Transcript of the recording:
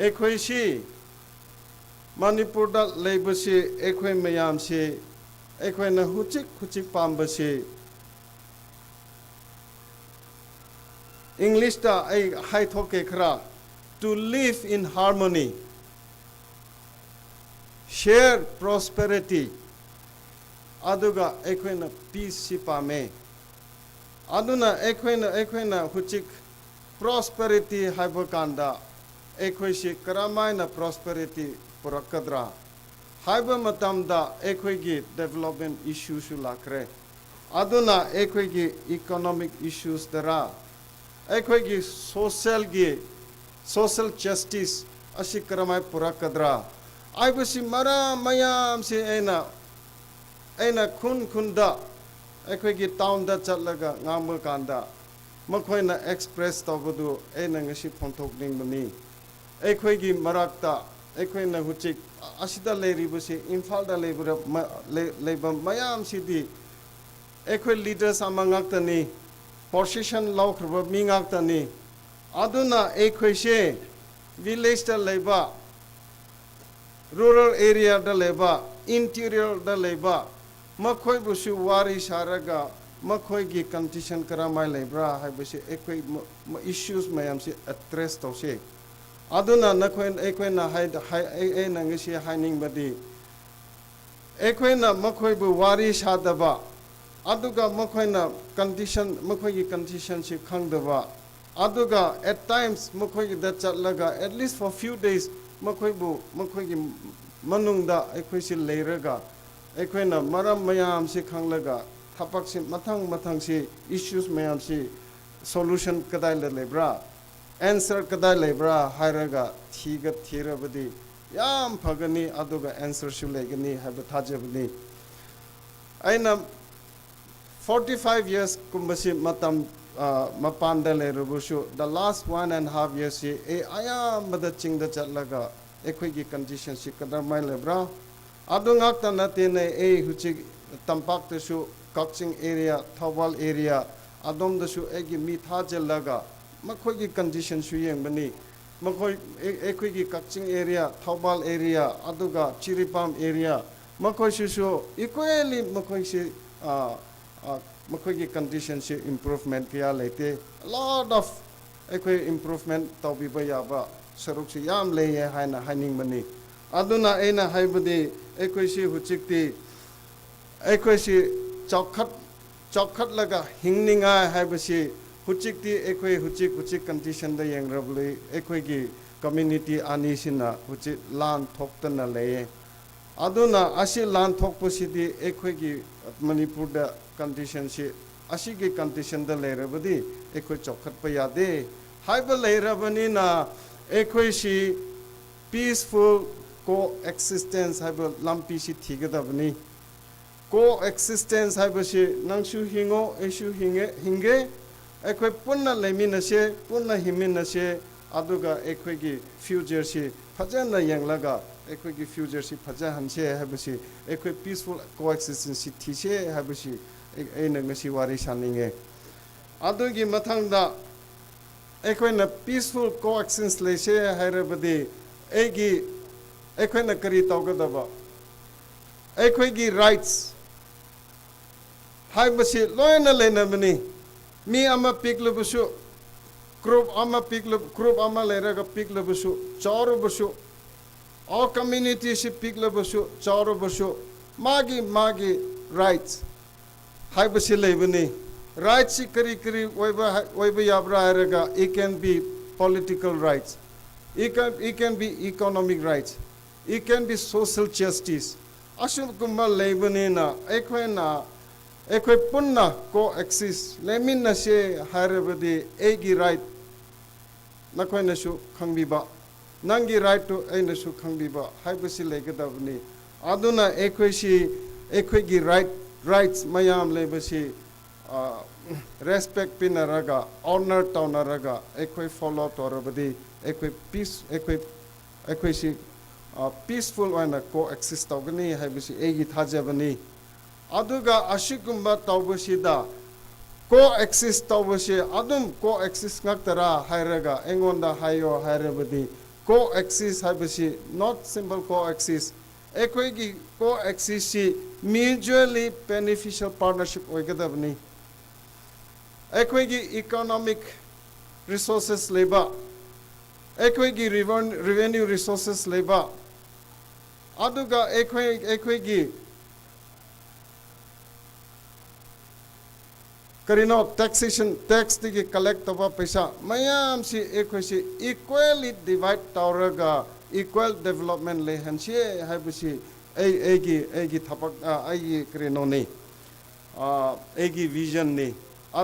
ꯑꯩꯈꯣꯏꯁꯤ ꯃꯅꯤꯄꯨꯔꯗ ꯂꯩꯕꯁꯤ ꯑꯩꯈꯣꯏ ꯃꯌꯥꯝꯁꯤ ꯑꯩꯈꯣꯏꯅ ꯍꯧꯖꯤꯛ ꯄꯥꯝꯕꯁꯤ ꯏꯪꯂꯤꯁꯇ ꯑꯩ ꯍꯥꯏꯊꯣꯛꯀꯦ ꯈꯔ to live in harmony, share prosperity, aduga ꯑꯩꯈꯣꯏꯅ peace si pame. Aduna ꯑꯩꯈꯣꯏꯅ hujik prosperity haiba kanda ꯑꯩꯈꯣꯏꯁꯤ karamaina prosperity purakadra haiba matamda ꯑꯩꯈꯣꯏꯒꯤ development issues su lakre. Aduna ꯑꯩꯈꯣꯏꯒꯤ economic issues dara ꯑꯩꯈꯣꯏꯒꯤ social justice asi karamai purakadra aibasi mara mayam si aina khunda ꯑꯩꯈꯣꯏꯒꯤ ꯇꯥꯎꯟꯗ ꯆꯠꯂꯒ ꯉꯥꯡꯕ ꯀꯥꯟꯗ ꯃꯈꯣꯏꯅ ꯑꯦꯛꯁꯄ꯭ꯔꯦꯁ ꯇꯧꯕꯗꯨ ꯑꯩꯅ ꯉꯁꯤ ꯐꯣꯡꯗꯣꯛꯅꯤꯡꯕꯅꯤ ꯑꯩꯈꯣꯏꯒꯤ ꯃꯔꯛꯇ ꯑꯩꯈꯣꯏꯅ ꯍꯧꯖꯤꯛ ꯑꯁꯤꯗ ꯂꯩꯔꯤꯕꯁꯤ ꯏꯝꯐꯥꯜꯗ ꯂꯩꯕ ꯃꯌꯥꯝꯁꯤꯗꯤ ꯑꯩꯈꯣꯏ ꯂꯤꯗꯔꯁ ꯑꯃ ꯉꯥꯛꯇꯅꯤ ꯄꯣꯖꯤꯁꯟ ꯂꯧꯈ꯭ꯔꯕ ꯃꯤ ꯉꯥꯛꯇꯅꯤ ꯑꯗꯨꯅ ꯑꯩꯈꯣꯏꯁꯦ ꯚꯤꯂꯦꯖꯇ ꯂꯩꯕ rural areada leba interior da leba makhoi busu wari saraga makhoi gi condition karamai lebra haibase ekoi issues mayam si address tose aduna nakhoi ekoi na hai na ngisi haining badi ekoi na makhoi bu wari sadaba aduga makhoi na makhoi gi condition si khangdaba aduga at times makhoi gi da chatlaga at least for few days makhoi manungda akhoi si leiraga akhoi na maram mayam si khanglaga thapak si mathang si issues mayam si solution kadai lebra answer kadai lebra hairaga thirabadi yam phagani aduga answer su legani haba thajabani aina 45 years kumbasi matam mapanda lerubusu the last 1.5 years si ayamada chingda chatlaga ekhoi condition si kadamai lebra adu ngakta natene huchi tampak tesu Kakching area Thawal area adom dasu egi mi thajelaga makhoi condition su yengbani makhoi ekhoi Kakching area Thawal area aduga Chiripam area makhoi su equally makhoi si makhoi condition si improvement kya lete a lot of ekhoi improvement tawbiba yaba saruk si yam leye haina haining mani aduna aina haibadi ekhoi si huchikti ekhoi si chokhat laga hingninga haibasi huchikti ekhoi huchik condition da yengrabli ekhoi gi community ani sina huchik lan thoktana leye aduna asi lan thokpasidi ekhoi gi manipur da condition si asi gi condition da leirabadi ekhoi chokhat pa yade haiba leirabani na ekhoi si peaceful coexistence haiba lampi si thigadabani coexistence haibasi nangsu hingo esu hinge ekhoi punna leminase punna himinase aduga ekhoi gi future si phajana yanglaga ekhoi gi future si phajahanse haibasi ekhoi peaceful coexistence si thise haibasi eina ngasi wari saninge adugi mathangda ekhoi na peaceful coexistence lese hairabadi ekhoi na kari tawgadaba ekhoi gi rights haibasi loina lenamani mi ama piklubusu group ama leraga piklubusu chaurubusu all community si piklubusu chaurubusu magi rights haibasi lebani rights si kari oiba yabra hairaga it can be political rights it can be economic rights it can be social justice asum kumba lebani na ekhoi punna coexist leminna se hairabadi egi right nakhoi na su khangbiba nangi right to aina su khangbiba haibasi legadabni aduna ekhoi gi rights mayam lebasi respect pinaraga honor taunaraga ekhoi follow torabadi ekhoi peace ekhoi si peaceful oina coexist tawgani haibasi egi thajabani aduga ashigumba tawbasida coexist tawbasi adum coexist ngaktara hairaga engonda hayo hairabadi coexist haibasi not simple coexist ekhoi coexist si mutually beneficial partnership oigadabni ekhoi economic resources leba ekhoi revenue resources leba aduga ekhoi karino taxation tax tigi collect taba paisa mayam si ekhoi si equally divide tauraga equal development le hansi haibasi egi thapak ai karino ni egi vision ni